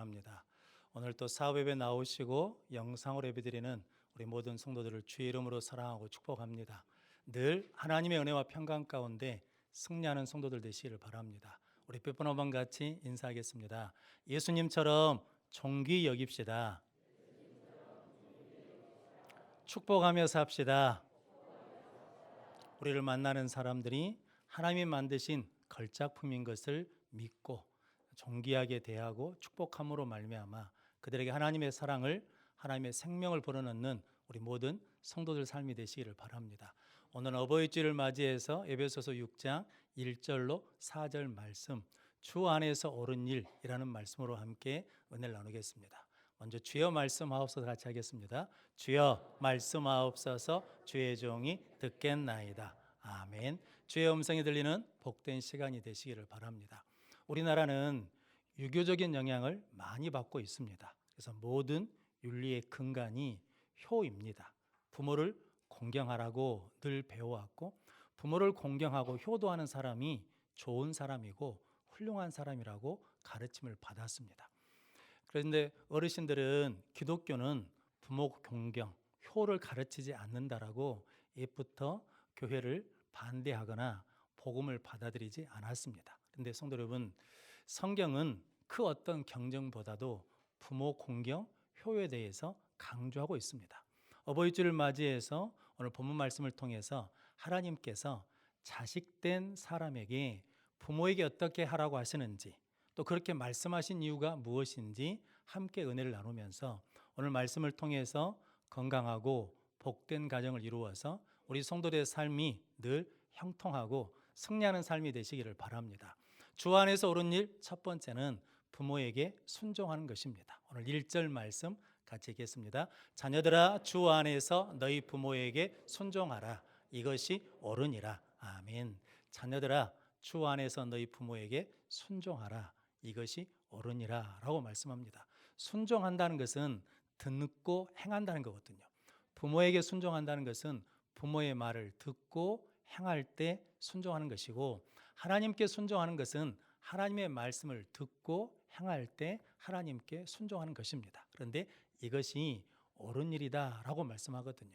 바랍니다. 오늘 또 사업 예배 나오시고 영상으로 예배드리는 우리 모든 성도들을 주의 이름으로 사랑하고 축복합니다. 늘 하나님의 은혜와 평강 가운데 승리하는 성도들 되시기를 바랍니다. 우리 몇 번 한번 같이 인사하겠습니다. 예수님처럼 존귀 여깁시다. 축복하며 삽시다. 우리를 만나는 사람들이 하나님이 만드신 걸작품인 것을 믿고 존귀하게 대하고 축복함으로 말미암아 그들에게 하나님의 사랑을, 하나님의 생명을 불어넣는 우리 모든 성도들 삶이 되시기를 바랍니다. 오늘 어버이주일을 맞이해서 에베소서 6장 1절로 4절 말씀, 주 안에서 옳은 일이라는 말씀으로 함께 은혜를 나누겠습니다. 먼저 주여 말씀하옵소서 같이 하겠습니다. 주여 말씀하옵소서, 주의 종이 듣겠나이다. 아멘. 주의 음성이 들리는 복된 시간이 되시기를 바랍니다. 우리나라는 유교적인 영향을 많이 받고 있습니다. 그래서 모든 윤리의 근간이 효입니다. 부모를 공경하라고 늘 배워왔고, 부모를 공경하고 효도하는 사람이 좋은 사람이고 훌륭한 사람이라고 가르침을 받았습니다. 그런데 어르신들은 기독교는 부모 공경, 효를 가르치지 않는다라고 옛부터 교회를 반대하거나 복음을 받아들이지 않았습니다. 그런데 성도 여러분, 성경은 그 어떤 경쟁보다도 부모 공경, 효에 대해서 강조하고 있습니다. 어버이주를 맞이해서 오늘 본문 말씀을 통해서 하나님께서 자식된 사람에게 부모에게 어떻게 하라고 하시는지, 또 그렇게 말씀하신 이유가 무엇인지 함께 은혜를 나누면서 오늘 말씀을 통해서 건강하고 복된 가정을 이루어서 우리 성도들의 삶이 늘 형통하고 승리하는 삶이 되시기를 바랍니다. 주 안에서 옳은 일 첫 번째는 부모에게 순종하는 것입니다. 오늘 1절 말씀 같이 읽겠습니다. 자녀들아 주 안에서 너희 부모에게 순종하라. 이것이 옳으니라. 아멘. 자녀들아 주 안에서 너희 부모에게 순종하라. 이것이 옳으니라 라고 말씀합니다. 순종한다는 것은 듣고 행한다는 거거든요. 부모에게 순종한다는 것은 부모의 말을 듣고 행할 때 순종하는 것이고, 하나님께 순종하는 것은 하나님의 말씀을 듣고 행할 때 하나님께 순종하는 것입니다. 그런데 이것이 옳은 일이다 라고 말씀하거든요.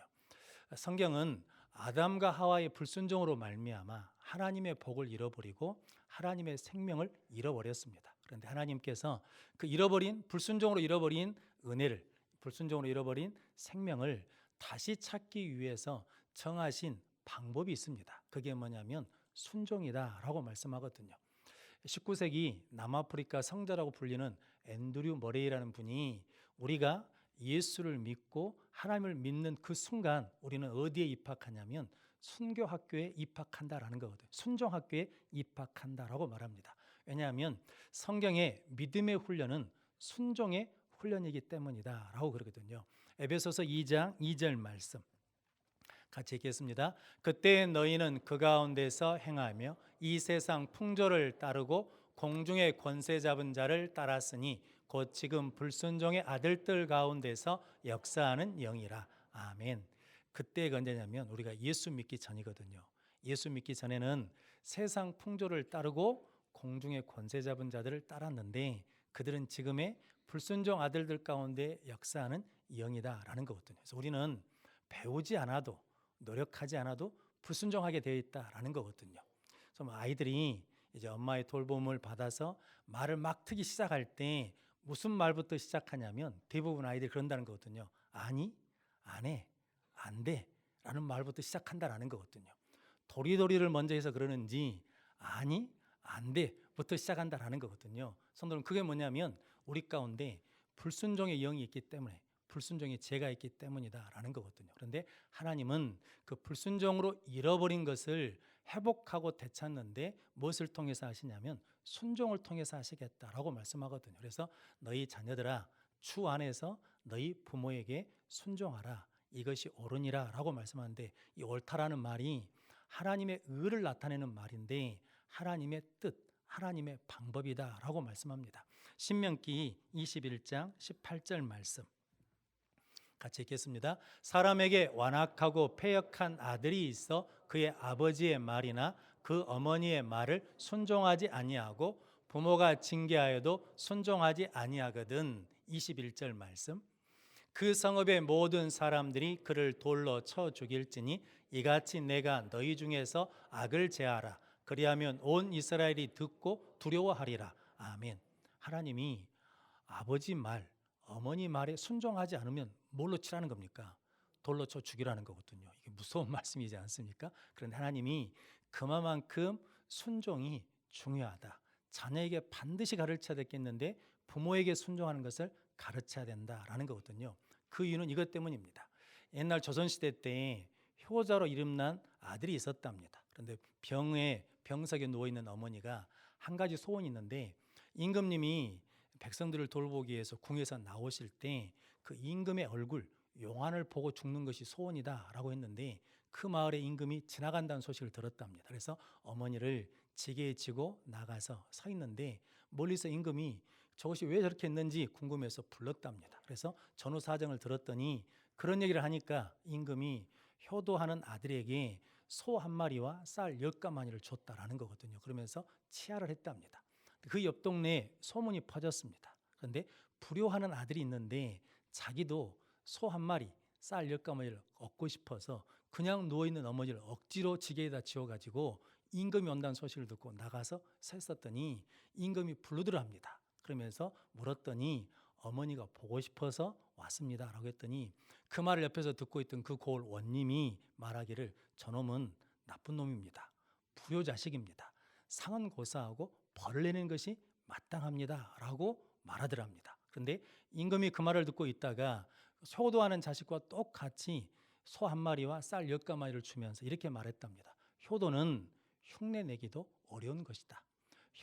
성경은 아담과 하와의 불순종으로 말미암아 하나님의 복을 잃어버리고 하나님의 생명을 잃어버렸습니다. 그런데 하나님께서 그 잃어버린, 불순종으로 잃어버린 은혜를, 불순종으로 잃어버린 생명을 다시 찾기 위해서 정하신 방법이 있습니다. 그게 뭐냐면 순종이다 라고 말씀하거든요. 19세기 남아프리카 성자라고 불리는 앤드류 머레이라는 분이 우리가 예수를 믿고 하나님을 믿는 그 순간 우리는 어디에 입학하냐면 순교학교에 입학한다라는 거거든요. 순종학교에 입학한다라고 말합니다. 왜냐하면 성경의 믿음의 훈련은 순종의 훈련이기 때문이다 라고 그러거든요. 에베소서 2장 2절 말씀 같이 읽겠습니다. 그때 너희는 그 가운데서 행하며 이 세상 풍조를 따르고 공중의 권세 잡은 자를 따랐으니 곧 지금 불순종의 아들들 가운데서 역사하는 영이라. 아멘. 그때가 언제냐면 우리가 예수 믿기 전이거든요. 예수 믿기 전에는 세상 풍조를 따르고 공중의 권세 잡은 자들을 따랐는데 그들은 지금의 불순종 아들들 가운데 역사하는 영이다라는 거거든요. 그래서 우리는 배우지 않아도, 노력하지 않아도 불순종하게 되어 있다라는 거거든요. 그래서 아이들이 이제 엄마의 돌봄을 받아서 말을 막 트기 시작할 때 무슨 말부터 시작하냐면 대부분 아이들이 그런다는 거거든요. 아니, 안 해, 안 돼 라는 말부터 시작한다라는 거거든요. 도리도리를 먼저 해서 그러는지 아니, 안 돼부터 시작한다라는 거거든요. 성도는 그게 뭐냐면 우리 가운데 불순종의 영이 있기 때문에, 불순종의 죄가 있기 때문이다라는 거거든요. 그런데 하나님은 그 불순종으로 잃어버린 것을 회복하고 되찾는데 무엇을 통해서 하시냐면 순종을 통해서 하시겠다라고 말씀하거든요. 그래서 너희 자녀들아 주 안에서 너희 부모에게 순종하라. 이것이 옳으니라 라고 말씀하는데 이 옳다라는 말이 하나님의 의를 나타내는 말인데 하나님의 뜻, 하나님의 방법이다 라고 말씀합니다. 신명기 21장 18절 말씀 같이 읽겠습니다. 사람에게 완악하고 패역한 아들이 있어 그의 아버지의 말이나 그 어머니의 말을 순종하지 아니하고 부모가 징계하여도 순종하지 아니하거든. 21절 말씀. 그 성읍의 모든 사람들이 그를 돌로 쳐 죽일지니 이같이 내가 너희 중에서 악을 제하라. 그리하면 온 이스라엘이 듣고 두려워하리라. 아멘. 하나님이 아버지 말, 어머니 말에 순종하지 않으면 뭘로 치라는 겁니까? 돌로 쳐 죽이라는 거거든요. 이게 무서운 말씀이지 않습니까? 그런데 하나님이 그만큼 순종이 중요하다. 자녀에게 반드시 가르쳐야 되겠는데 부모에게 순종하는 것을 가르쳐야 된다라는 거거든요. 그 이유는 이것 때문입니다. 옛날 조선시대 때 효자로 이름난 아들이 있었답니다. 그런데 병석에 누워있는 어머니가 한 가지 소원이 있는데, 임금님이 백성들을 돌보기 위해서 궁에서 나오실 때 그 임금의 얼굴, 용안을 보고 죽는 것이 소원이다라고 했는데, 그 마을에 임금이 지나간다는 소식을 들었답니다. 그래서 어머니를 지게에 지고 나가서 서 있는데 멀리서 임금이 저것이 왜 저렇게 했는지 궁금해서 불렀답니다. 그래서 전후 사정을 들었더니 그런 얘기를 하니까 임금이 효도하는 아들에게 소 한 마리와 쌀 10가마니를 줬다라는 거거든요. 그러면서 치하를 했답니다. 그 옆 동네에 소문이 퍼졌습니다. 그런데 불효하는 아들이 있는데 자기도 소 한 마리, 쌀 10가마니를 얻고 싶어서 그냥 누워있는 어머니를 억지로 지게에다 지워가지고 임금이 온다는 소식을 듣고 나가서 샜었더니 임금이 부르더랍니다. 그러면서 물었더니 어머니가 보고 싶어서 왔습니다 라고 했더니 그 말을 옆에서 듣고 있던 그 고을 원님이 말하기를 저놈은 나쁜 놈입니다. 불효자식입니다. 상은 고사하고 벌을 내는 것이 마땅합니다 라고 말하더랍니다. 그런데 임금이 그 말을 듣고 있다가 효도하는 자식과 똑같이 소 한 마리와 쌀 10가마니를 주면서 이렇게 말했답니다. 효도는 흉내 내기도 어려운 것이다.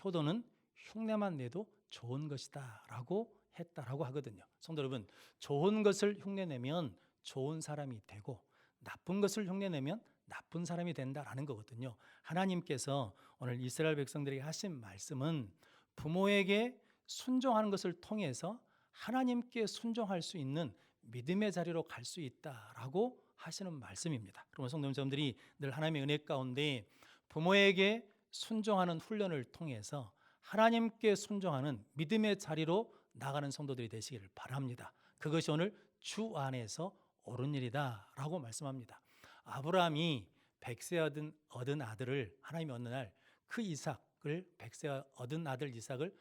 효도는 흉내만 내도 좋은 것이다 라고 했다라고 하거든요. 성도 여러분, 좋은 것을 흉내내면 좋은 사람이 되고 나쁜 것을 흉내내면 나쁜 사람이 된다라는 거거든요. 하나님께서 오늘 이스라엘 백성들에게 하신 말씀은 부모에게 순종하는 것을 통해서 하나님께 순종할 수 있는 믿음의 자리로 갈 수 있다라고 하시는 말씀입니다. 그러면 성도 여러분들이 늘 하나님의 은혜 가운데 부모에게 순종하는 훈련을 통해서 하나님께 순종하는 믿음의 자리로 나가는 성도들이 되시기를 바랍니다. 그것이 오늘 주 안에서 옳은 일이다 라고 말씀합니다. 아브라함이 100세 얻은 아들을 하나님이 어느 날 그 이삭을 100세 얻은 아들 이삭을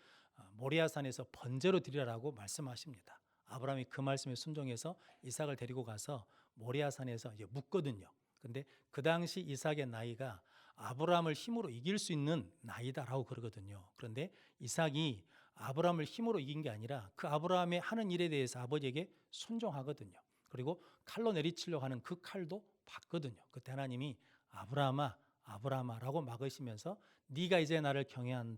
모리아산에서 번제로 드리라고 말씀하십니다. 아브라함이 그 말씀에 순종해서 이삭을 데리고 가서 모리아산에서 이제 묻거든요. 근데 그 당시 이삭의 나이가 아브라함을 힘으로 이길 수 있는 나이다라고 그러거든요. 그런데 이삭이 아브라함을 힘으로 이긴 게 아니라 그 아브라함의 하는 일에 대해서 아버지에게 순종하거든요. 그리고 칼로 내리치려고 하는 그 칼도 받거든요. 그때 하나님이 아브라함아 아브라함아라고 막으시면서 네가 이제 나를 경외한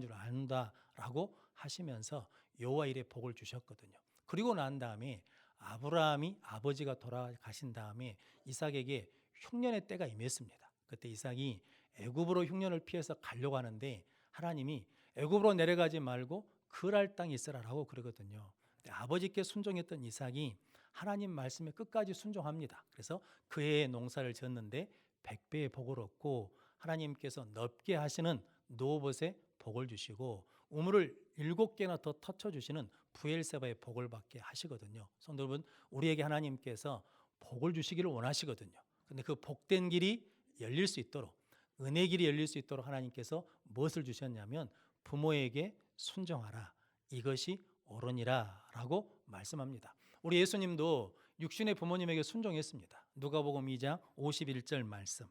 줄 안다라고 하시면서 여호와 일에 복을 주셨거든요. 그리고 난 다음에 아브라함이 아버지가 돌아가신 다음에 이삭에게 흉년의 때가 임했습니다. 그때 이삭이 애굽으로 흉년을 피해서 가려고 하는데 하나님이 애굽으로 내려가지 말고 그랄 땅에 있으라라고 그러거든요. 아버지께 순종했던 이삭이 하나님 말씀에 끝까지 순종합니다. 그래서 그 해에 농사를 지었는데 100배의 복을 얻고 하나님께서 넓게 하시는 노봇에 복을 주시고 우물을 7개나 더 터쳐주시는 부엘세바의 복을 받게 하시거든요. 성도 여러분, 우리에게 하나님께서 복을 주시기를 원하시거든요. 근데 그 복된 길이 열릴 수 있도록, 은혜 길이 열릴 수 있도록 하나님께서 무엇을 주셨냐면 부모에게 순종하라, 이것이 옳으니라 라고 말씀합니다. 우리 예수님도 육신의 부모님에게 순종했습니다. 누가복음 2장 51절 말씀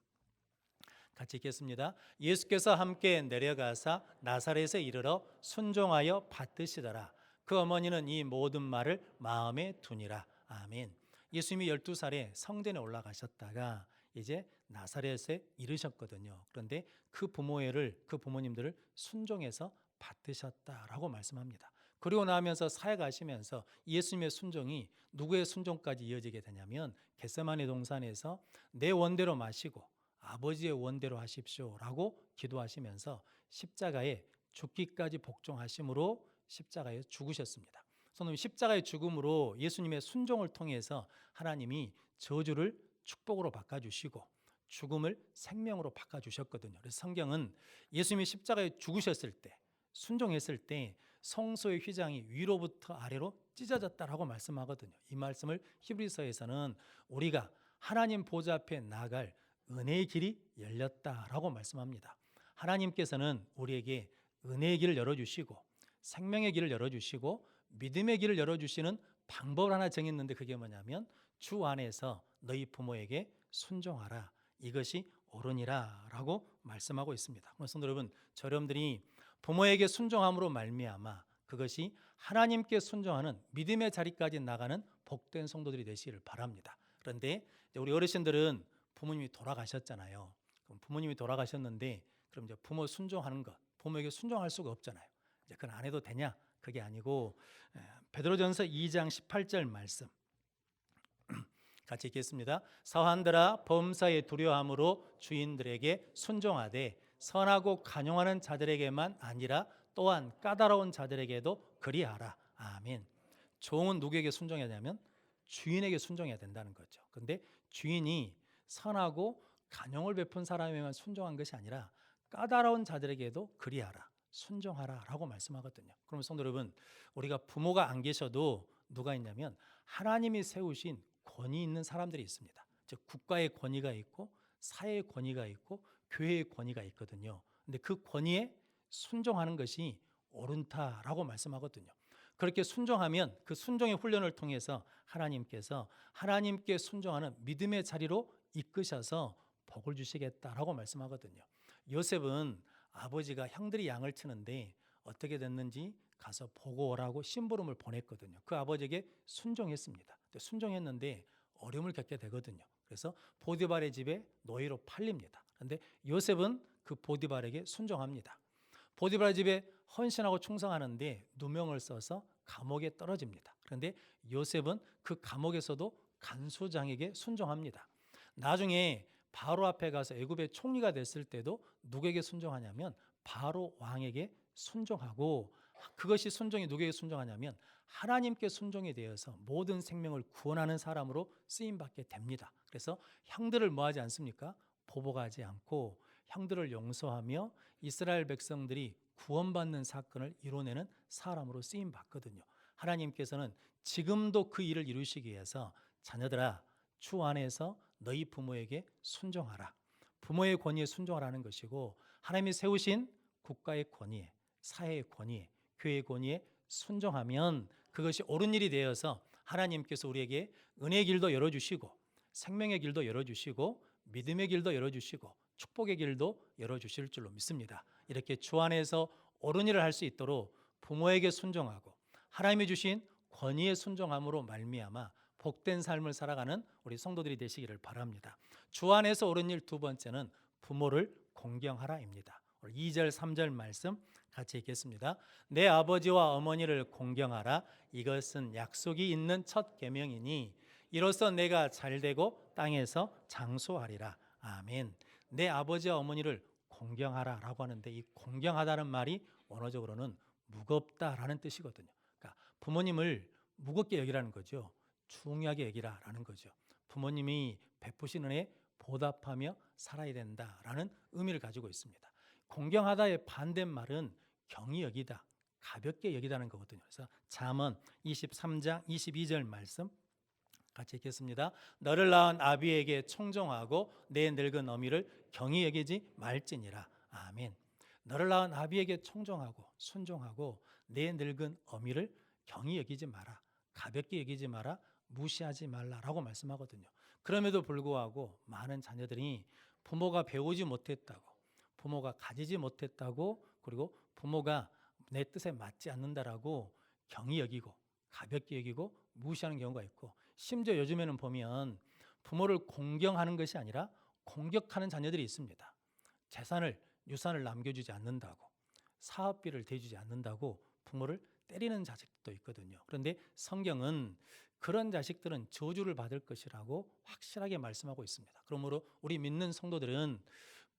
같이 읽겠습니다. 예수께서 함께 내려가사 나사렛에 이르러 순종하여 받드시더라. 그 어머니는 이 모든 말을 마음에 두니라. 아멘. 예수님이 12살에 성전에 올라가셨다가 이제 나사렛에 이르셨거든요. 그런데 그 부모님들을 순종해서 받드셨다라고 말씀합니다. 그리고 나면서 사역하시면서 예수님의 순종이 누구의 순종까지 이어지게 되냐면 겟세마네 동산에서 내 원대로 마시고 아버지의 원대로 하십시오라고 기도하시면서 십자가에 죽기까지 복종하심으로 십자가에 죽으셨습니다. 성도님, 십자가의 죽음으로 예수님의 순종을 통해서 하나님이 저주를 축복으로 바꿔주시고 죽음을 생명으로 바꿔주셨거든요. 그래서 성경은 예수님이 십자가에 죽으셨을 때 순종했을 때 성소의 휘장이 위로부터 아래로 찢어졌다라고 말씀하거든요. 이 말씀을 히브리서에서는 우리가 하나님 보좌 앞에 나갈 은혜의 길이 열렸다라고 말씀합니다. 하나님께서는 우리에게 은혜의 길을 열어주시고 생명의 길을 열어주시고 믿음의 길을 열어주시는 방법을 하나 정했는데 그게 뭐냐면 주 안에서 너희 부모에게 순종하라. 이것이 옳으니라 라고 말씀하고 있습니다. 성도 여러분, 여러분들이 부모에게 순종함으로 말미암아 그것이 하나님께 순종하는 믿음의 자리까지 나가는 복된 성도들이 되시기를 바랍니다. 그런데 우리 어르신들은 부모님이 돌아가셨잖아요. 그럼 부모님이 돌아가셨는데 그럼 이제 부모 순종하는 것, 부모에게 순종할 수가 없잖아요. 이제 그건 안 해도 되냐? 그게 아니고 베드로전서 2장 18절 말씀 같이 읽겠습니다. 사환들아 범사에 두려움으로 주인들에게 순종하되 선하고 간용하는 자들에게만 아니라 또한 까다로운 자들에게도 그리하라. 아멘. 종은 누구에게 순종해야 되냐면 주인에게 순종해야 된다는 거죠. 그런데 주인이 선하고 간용을 베푼 사람에게만 순종한 것이 아니라 까다로운 자들에게도 그리하라. 순종하라 라고 말씀하거든요. 그러면 성도 여러분, 우리가 부모가 안 계셔도 누가 있냐면 하나님이 세우신 권위 있는 사람들이 있습니다. 즉 국가의 권위가 있고 사회의 권위가 있고 교회의 권위가 있거든요. 근데 그 권위에 순종하는 것이 옳은다라고 말씀하거든요. 그렇게 순종하면 그 순종의 훈련을 통해서 하나님께서 하나님께 순종하는 믿음의 자리로 이끄셔서 복을 주시겠다라고 말씀하거든요. 요셉은 아버지가 형들이 양을 치는데 어떻게 됐는지 가서 보고 오라고 심부름을 보냈거든요. 그 아버지에게 순종했습니다. 순종했는데 어려움을 겪게 되거든요. 그래서 보디발의 집에 노예로 팔립니다. 그런데 요셉은 그 보디발에게 순종합니다. 보디발 집에 헌신하고 충성하는데 누명을 써서 감옥에 떨어집니다. 그런데 요셉은 그 감옥에서도 간수장에게 순종합니다. 나중에 바로 앞에 가서 애굽의 총리가 됐을 때도 누구에게 순종하냐면 바로 왕에게 순종하고 그것이 순종이 누구에게 순종하냐면 하나님께 순종이 되어서 모든 생명을 구원하는 사람으로 쓰임받게 됩니다. 그래서 형들을 뭐하지 않습니까? 보복하지 않고 형들을 용서하며 이스라엘 백성들이 구원받는 사건을 이뤄내는 사람으로 쓰임받거든요. 하나님께서는 지금도 그 일을 이루시기 위해서 자녀들아 주 안에서 너희 부모에게 순종하라. 부모의 권위에 순종하라는 것이고 하나님이 세우신 국가의 권위에 사회의 권위에 교회의 권위에 순종하면 그것이 옳은 일이 되어서 하나님께서 우리에게 은혜의 길도 열어주시고 생명의 길도 열어주시고 믿음의 길도 열어주시고 축복의 길도 열어주실 줄로 믿습니다. 이렇게 주 안에서 옳은 일을 할 수 있도록 부모에게 순종하고 하나님이 주신 권위에 순종함으로 말미암아 복된 삶을 살아가는 우리 성도들이 되시기를 바랍니다. 주 안에서 옳은 일 두 번째는 부모를 공경하라입니다. 2절 3절 말씀 같이 읽겠습니다. 내 아버지와 어머니를 공경하라. 이것은 약속이 있는 첫 계명이니 이로써 내가 잘되고 땅에서 장수하리라. 아멘. 내 아버지와 어머니를 공경하라라고 하는데 이 공경하다는 말이 원어적으로는 무겁다라는 뜻이거든요. 그러니까 부모님을 무겁게 여기라는 거죠. 중요하게 여기라라는 거죠. 부모님이 베푸신 은혜에 보답하며 살아야 된다라는 의미를 가지고 있습니다. 공경하다의 반대말은 경히 여기다, 가볍게 여기다는 거거든요. 그래서 잠언 23장 22절 말씀 같이 읽겠습니다. 너를 낳은 아비에게 청종하고 내 늙은 어미를 경히 여기지 말지니라. 아멘. 너를 낳은 아비에게 청종하고 순종하고 내 늙은 어미를 경히 여기지 마라. 가볍게 여기지 마라. 무시하지 말라라고 말씀하거든요. 그럼에도 불구하고 많은 자녀들이 부모가 배우지 못했다고 부모가 가지지 못했다고 그리고 부모가 내 뜻에 맞지 않는다라고 경히 여기고 가볍게 여기고 무시하는 경우가 있고 심지어 요즘에는 보면 부모를 공경하는 것이 아니라 공격하는 자녀들이 있습니다. 유산을 남겨주지 않는다고 사업비를 대주지 않는다고 부모를 때리는 자식도 있거든요. 그런데 성경은 그런 자식들은 저주를 받을 것이라고 확실하게 말씀하고 있습니다. 그러므로 우리 믿는 성도들은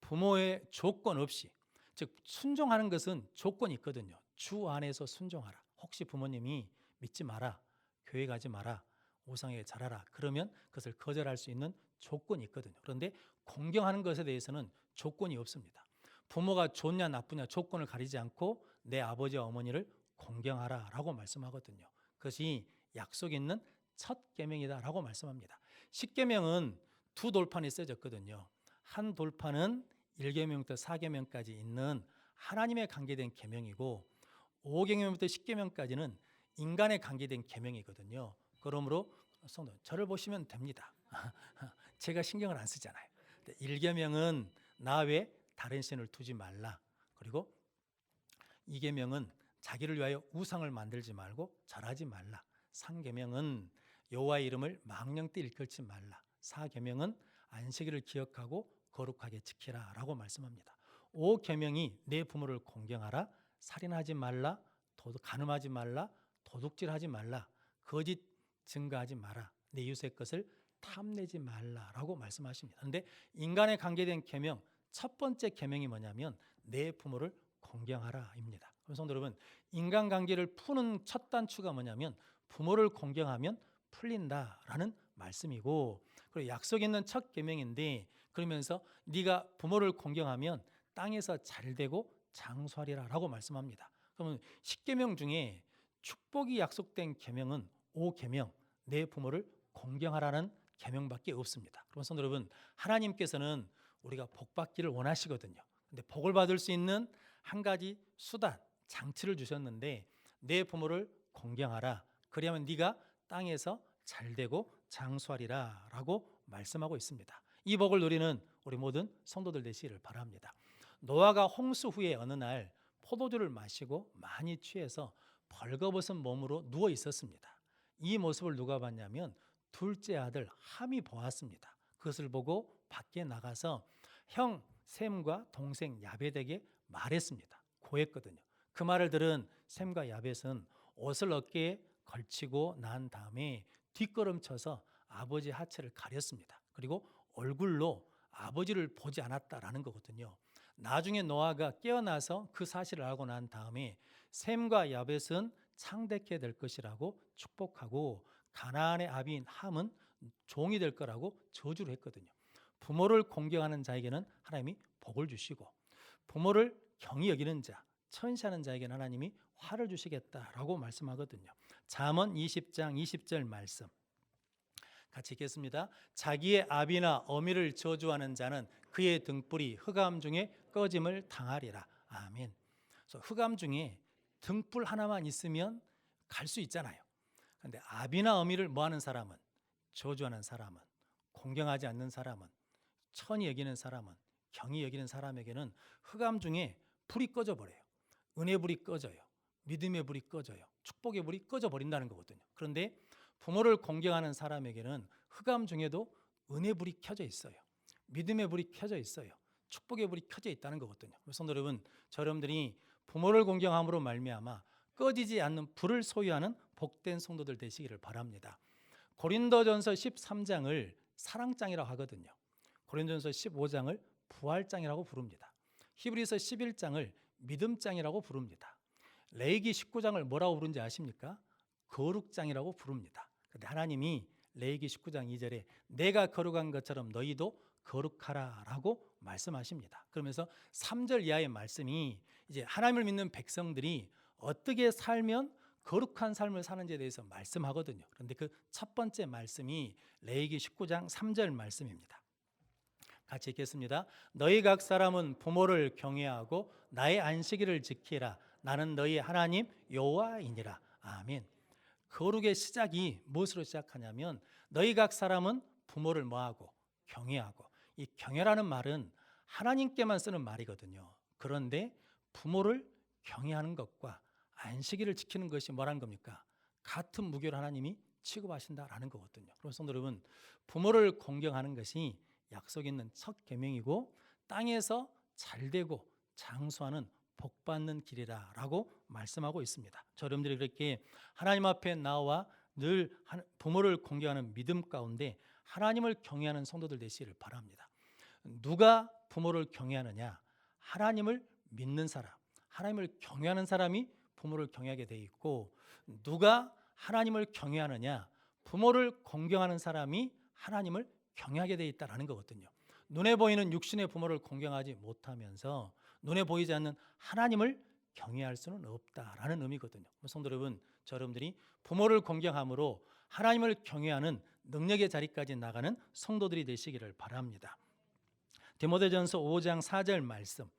부모의 조건 없이 즉 순종하는 것은 조건이 있거든요. 주 안에서 순종하라. 혹시 부모님이 믿지 마라, 교회 가지 마라, 우상에게 절하라 그러면 그것을 거절할 수 있는 조건이 있거든요. 그런데 공경하는 것에 대해서는 조건이 없습니다. 부모가 좋냐 나쁘냐 조건을 가리지 않고 내 아버지와 어머니를 공경하라라고 말씀하거든요. 그것이 약속 있는 첫 계명이다라고 말씀합니다. 십계명은 두 돌판이 써졌거든요. 한 돌판은 1계명부터 4계명까지 있는 하나님에 관계된 계명이고 5계명부터 10계명까지는 인간에 관계된 계명이거든요. 그러므로 성도 저를 보시면 됩니다. 제가 신경을 안 쓰잖아요. 1계명은 나 외에 다른 신을 두지 말라. 그리고 2계명은 자기를 위하여 우상을 만들지 말고 절하지 말라. 3계명은 여호와의 이름을 망령때 일컬지 말라. 4계명은 안식일을 기억하고 거룩하게 지키라라고 말씀합니다. 5계명이 내 부모를 공경하라, 살인하지 말라, 간음하지 말라, 도둑질하지 말라, 거짓 증거하지 마라, 내 이웃의 것을 탐내지 말라라고 말씀하십니다. 그런데 인간에 관계된 계명 첫 번째 계명이 뭐냐면 내 부모를 공경하라입니다. 그럼 성도 여러분, 인간관계를 푸는 첫 단추가 뭐냐면 부모를 공경하면 풀린다라는 말씀이고, 그리고 약속 있는 첫 계명인데 그러면서 네가 부모를 공경하면 땅에서 잘되고 장수하리라라고 말씀합니다. 그러면 10계명 중에 축복이 약속된 계명은 5계명, 내 부모를 공경하라는 계명밖에 없습니다. 그럼 성도 여러분, 하나님께서는 우리가 복 받기를 원하시거든요. 근데 복을 받을 수 있는 한 가지 수단, 장치를 주셨는데 내 부모를 공경하라. 그리하면 네가 땅에서 잘되고 장수하리라라고 말씀하고 있습니다. 이 복을 누리는 우리 모든 성도들 되시기를 바랍니다. 노아가 홍수 후에 어느 날 포도주를 마시고 많이 취해서 벌거벗은 몸으로 누워 있었습니다. 이 모습을 누가 봤냐면 둘째 아들 함이 보았습니다. 그것을 보고 밖에 나가서 형 셈과 동생 야벳에게 말했습니다. 고했거든요. 그 말을 들은 셈과 야벳은 옷을 어깨에 걸치고 난 다음에 뒷걸음쳐서 아버지 하체를 가렸습니다. 그리고 얼굴로 아버지를 보지 않았다라는 거거든요. 나중에 노아가 깨어나서 그 사실을 알고 난 다음에 셈과 야벳은 창대케 될 것이라고 축복하고 가나안의 아비인 함은 종이 될 거라고 저주를 했거든요. 부모를 공경하는 자에게는 하나님이 복을 주시고 부모를 경히 여기는 자, 천시하는 자에게는 하나님이 화를 주시겠다라고 말씀하거든요. 잠언 20장 20절 말씀 같이 읽겠습니다. 자기의 아비나 어미를 저주하는 자는 그의 등불이 흑암 중에 꺼짐을 당하리라. 아멘. 그래서 흑암 중에 등불 하나만 있으면 갈 수 있잖아요. 그런데 아비나 어미를 뭐하는 사람은, 저주하는 사람은, 공경하지 않는 사람은, 천히 여기는 사람은, 경히 여기는 사람에게는 흑암 중에 불이 꺼져 버려요. 은혜의 불이 꺼져요. 믿음의 불이 꺼져요. 축복의 불이 꺼져 버린다는 거거든요. 그런데 부모를 공경하는 사람에게는 흑암 중에도 은혜의 불이 켜져 있어요. 믿음의 불이 켜져 있어요. 축복의 불이 켜져 있다는 거거든요. 성도 여러분, 여러분들이 부모를 공경함으로 말미암아 꺼지지 않는 불을 소유하는 복된 성도들 되시기를 바랍니다. 고린도전서 13장을 사랑장이라고 하거든요. 고린도전서 15장을 부활장이라고 부릅니다. 히브리서 11장을 믿음장이라고 부릅니다. 레위기 19장을 뭐라고 부르는지 아십니까? 거룩장이라고 부릅니다. 그런데 하나님이 레위기 19장 2절에 내가 거룩한 것처럼 너희도 거룩하라라고 말씀하십니다. 그러면서 3절 이하의 말씀이 이제 하나님을 믿는 백성들이 어떻게 살면 거룩한 삶을 사는지에 대해서 말씀하거든요. 그런데 그 첫 번째 말씀이 레위기 19장 3절 말씀입니다. 같이 읽겠습니다. 너희 각 사람은 부모를 경외하고 나의 안식일을 지키라. 나는 너희 하나님 여호와이니라. 아멘. 거룩의 시작이 무엇으로 시작하냐면 너희 각 사람은 부모를 뭐하고 경외하고, 이 경외라는 말은 하나님께만 쓰는 말이거든요. 그런데 부모를 경외하는 것과 안식일을 지키는 것이 뭐라는 겁니까? 같은 무게로 하나님이 취급하신다라는 거거든요. 그래서 성도 여러분, 부모를 공경하는 것이 약속 있는 첫 계명이고 땅에서 잘되고 장수하는 복받는 길이라고 말씀하고 있습니다. 여러분들이 그렇게 하나님 앞에 나와 늘 부모를 공경하는 믿음 가운데 하나님을 경외하는 성도들 되시기를 바랍니다. 누가 부모를 경외하느냐? 하나님을 믿는 사람, 하나님을 경외하는 사람이 부모를 경외하게 돼 있고, 누가 하나님을 경외하느냐? 부모를 공경하는 사람이 하나님을 경외하게 돼 있다라는 거거든요. 눈에 보이는 육신의 부모를 공경하지 못하면서 눈에 보이지 않는 하나님을 경외할 수는 없다라는 의미거든요. 성도 여러분, 여러분들이 부모를 공경함으로 하나님을 경외하는 능력의 자리까지 나가는 성도들이 되시기를 바랍니다. 디모데전서 5장 4절 말씀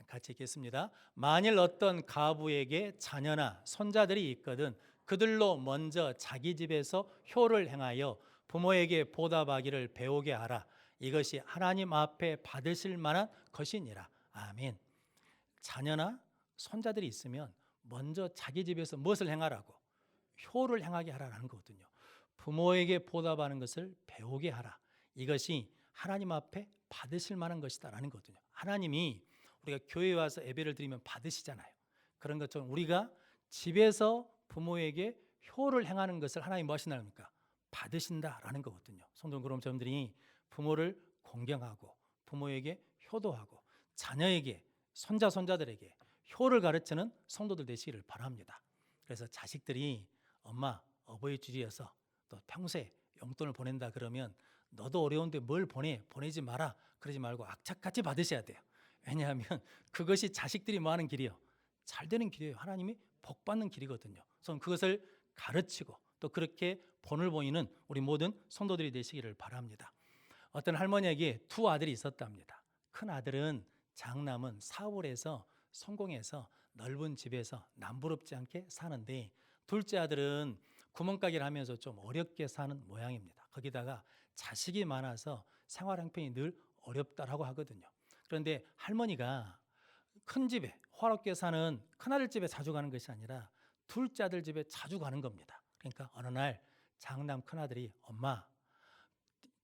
같이 읽겠습니다. 만일 어떤 가부에게 자녀나 손자들이 있거든 그들로 먼저 자기 집에서 효를 행하여 부모에게 보답하기를 배우게 하라. 이것이 하나님 앞에 받으실 만한 것이니라. 아멘. 자녀나 손자들이 있으면 먼저 자기 집에서 무엇을 행하라고? 효를 행하게 하라는 거거든요. 부모에게 보답하는 것을 배우게 하라. 이것이 하나님 앞에 받으실 만한 것이다라는 거거든요. 하나님이 우리가 교회에 와서 예배를 드리면 받으시잖아요. 그런 것처럼 우리가 집에서 부모에게 효를 행하는 것을 하나님 뭐 하신다니까? 받으신다라는 거거든요. 성도 그럼 저분들이 부모를 공경하고 부모에게 효도하고 자녀에게 손자들에게 효를 가르치는 성도들 되시기를 바랍니다. 그래서 자식들이 엄마 어버이 주일이어서 또 평소에 용돈을 보낸다 그러면 너도 어려운데 뭘 보내지 마라 그러지 말고 악착같이 받으셔야 돼요. 왜냐하면 그것이 자식들이 뭐 하는 길이요? 잘 되는 길이에요. 하나님이 복 받는 길이거든요. 그래서 그것을 가르치고 또 그렇게 본을 보이는 우리 모든 성도들이 되시기를 바랍니다. 어떤 할머니에게 두 아들이 있었답니다. 큰 아들은 장남은 사업을 해서 성공해서 넓은 집에서 남부럽지 않게 사는데 둘째 아들은 구멍가게를 하면서 좀 어렵게 사는 모양입니다. 거기다가 자식이 많아서 생활 형편이 늘 어렵다라고 하거든요. 그런데 할머니가 큰 집에 화롭게 사는 큰아들 집에 자주 가는 것이 아니라 둘째 아들 집에 자주 가는 겁니다. 그러니까 어느 날 장남 큰아들이 엄마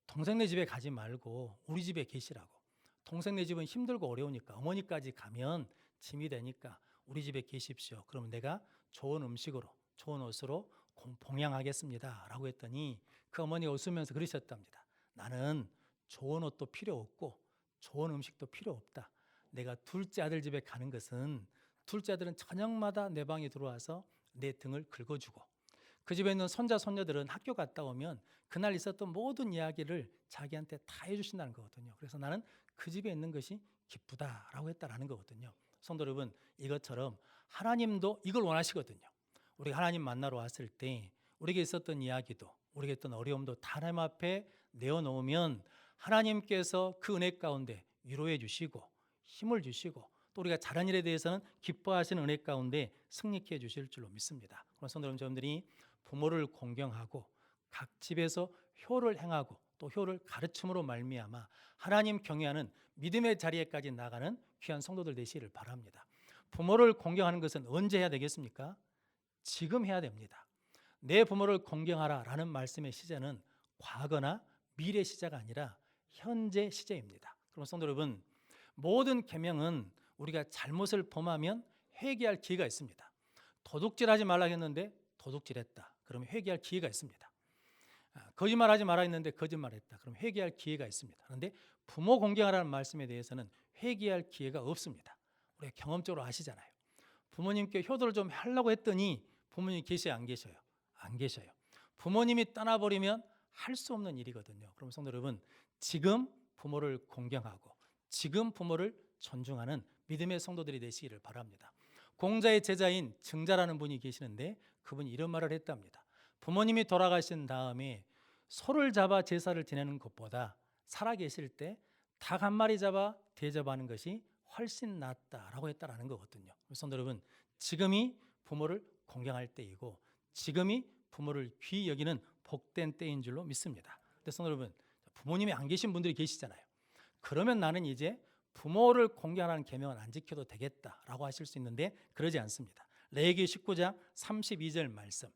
동생네 집에 가지 말고 우리 집에 계시라고. 동생네 집은 힘들고 어려우니까 어머니까지 가면 짐이 되니까 우리 집에 계십시오. 그러면 내가 좋은 음식으로 좋은 옷으로 봉양하겠습니다 라고 했더니 그 어머니가 웃으면서 그러셨답니다. 나는 좋은 옷도 필요 없고 좋은 음식도 필요 없다. 내가 둘째 아들 집에 가는 것은 둘째 아들은 저녁마다 내 방에 들어와서 내 등을 긁어주고 그 집에 있는 손자 손녀들은 학교 갔다 오면 그날 있었던 모든 이야기를 자기한테 다 해주신다는 거거든요. 그래서 나는 그 집에 있는 것이 기쁘다라고 했다라는 거거든요. 성도 여러분, 이것처럼 하나님도 이걸 원하시거든요. 우리가 하나님 만나러 왔을 때 우리에게 있었던 이야기도 우리에게 있던 어려움도 다 하나님 앞에 내어놓으면 하나님께서 그 은혜 가운데 위로해 주시고 힘을 주시고 또 우리가 잘한 일에 대해서는 기뻐하시는 은혜 가운데 승리케 해 주실 줄로 믿습니다. 그런 성도 여러분들이 부모를 공경하고 각 집에서 효를 행하고 또 효를 가르침으로 말미암아 하나님 경외하는 믿음의 자리에까지 나가는 귀한 성도들 되시기를 바랍니다. 부모를 공경하는 것은 언제 해야 되겠습니까? 지금 해야 됩니다. 내 부모를 공경하라라는 말씀의 시제는 과거나 미래 시제가 아니라 현재 시제입니다. 그럼 성도 여러분, 모든 계명은 우리가 잘못을 범하면 회개할 기회가 있습니다. 도둑질하지 말라 했는데 도둑질했다. 그러면 회개할 기회가 있습니다. 거짓말하지 말라 했는데 거짓말했다. 그럼 회개할 기회가 있습니다. 그런데 부모 공경하라는 말씀에 대해서는 회개할 기회가 없습니다. 우리가 경험적으로 아시잖아요. 부모님께 효도를 좀 하려고 했더니 부모님이 계셔요, 안 계셔요? 안 계셔요. 부모님이 떠나버리면 할 수 없는 일이거든요. 그럼 성도 여러분, 지금 부모를 공경하고 지금 부모를 존중하는 믿음의 성도들이 되시기를 바랍니다. 공자의 제자인 증자라는 분이 계시는데 그분이 이런 말을 했답니다. 부모님이 돌아가신 다음에 소를 잡아 제사를 지내는 것보다 살아계실 때 닭 한 마리 잡아 대접하는 것이 훨씬 낫다라고 했다라는 거거든요. 성도 여러분, 지금이 부모를 공경할 때이고 지금이 부모를 귀히 여기는 복된 때인 줄로 믿습니다. 근데 성도 여러분, 부모님이 안 계신 분들이 계시잖아요. 그러면 나는 이제 부모를 공경하는 계명은 안 지켜도 되겠다라고 하실 수 있는데 그러지 않습니다. 레위기 19장 32절 말씀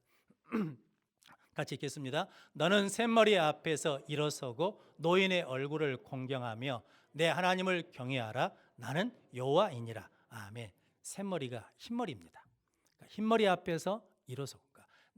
같이 읽겠습니다. 너는 샘머리 앞에서 일어서고 노인의 얼굴을 공경하며 내 하나님을 경외하라. 나는 여호와이니라. 아멘. 샘머리가 흰머리입니다. 그러니까 흰머리 앞에서 일어서고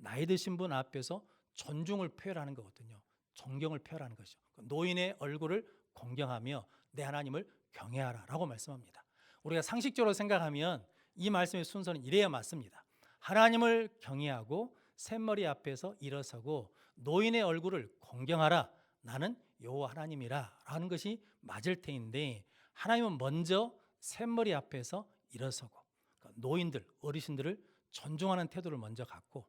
나이 드신 분 앞에서 존중을 표현하는 거거든요. 존경을 표현하는 것이죠. 노인의 얼굴을 공경하며 내 하나님을 경외하라라고 말씀합니다. 우리가 상식적으로 생각하면 이 말씀의 순서는 이래야 맞습니다. 하나님을 경외하고 샘머리 앞에서 일어서고 노인의 얼굴을 공경하라. 나는 여호와 하나님이라 라는 것이 맞을 테인데 하나님은 먼저 샘머리 앞에서 일어서고 노인들, 어르신들을 존중하는 태도를 먼저 갖고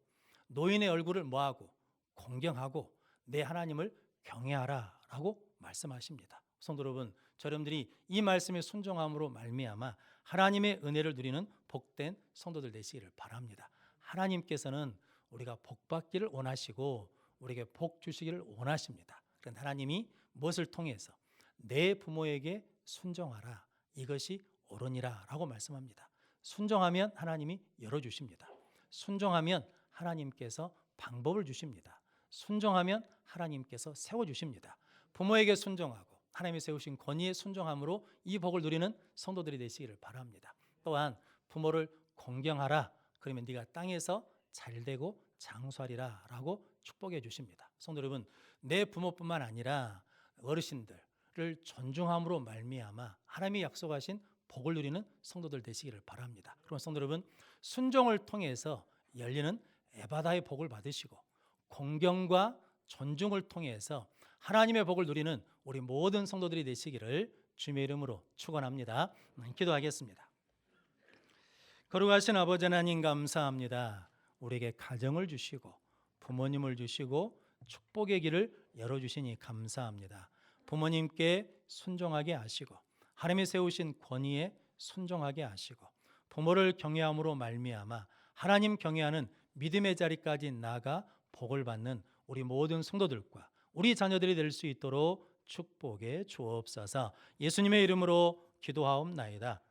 노인의 얼굴을 뭐하고 공경하고 내 하나님을 경외하라라고 말씀하십니다. 성도 여러분, 여러분들이 이 말씀에 순종함으로 말미암아 하나님의 은혜를 누리는 복된 성도들 되시기를 바랍니다. 하나님께서는 우리가 복 받기를 원하시고 우리에게 복 주시기를 원하십니다. 그런데 하나님이 무엇을 통해서 내 부모에게 순종하라, 이것이 옳으니라 라고 말씀합니다. 순종하면 하나님이 열어주십니다. 순종하면 하나님께서 방법을 주십니다. 순종하면 하나님께서 세워주십니다. 부모에게 순종하고 하나님이 세우신 권위에 순종함으로 이 복을 누리는 성도들이 되시기를 바랍니다. 또한 부모를 공경하라, 그러면 네가 땅에서 잘되고 장수하리라 라고 축복해 주십니다. 성도 여러분, 내 부모뿐만 아니라 어르신들을 존중함으로 말미암아 하나님이 약속하신 복을 누리는 성도들 되시기를 바랍니다. 그럼 성도 여러분, 순종을 통해서 열리는 에바다의 복을 받으시고 공경과 존중을 통해서 하나님의 복을 누리는 우리 모든 성도들이 되시기를 주님의 이름으로 축원합니다. 기도하겠습니다. 거룩하신 아버지 하나님, 감사합니다. 우리에게 가정을 주시고 부모님을 주시고 축복의 길을 열어주시니 감사합니다. 부모님께 순종하게 하시고 하나님이 세우신 권위에 순종하게 하시고 부모를 경외함으로 말미암아 하나님 경외하는 믿음의 자리까지 나아가 복을 받는 우리 모든 성도들과 우리 자녀들이 될 수 있도록 축복해 주옵소서. 예수님의 이름으로 기도하옵나이다.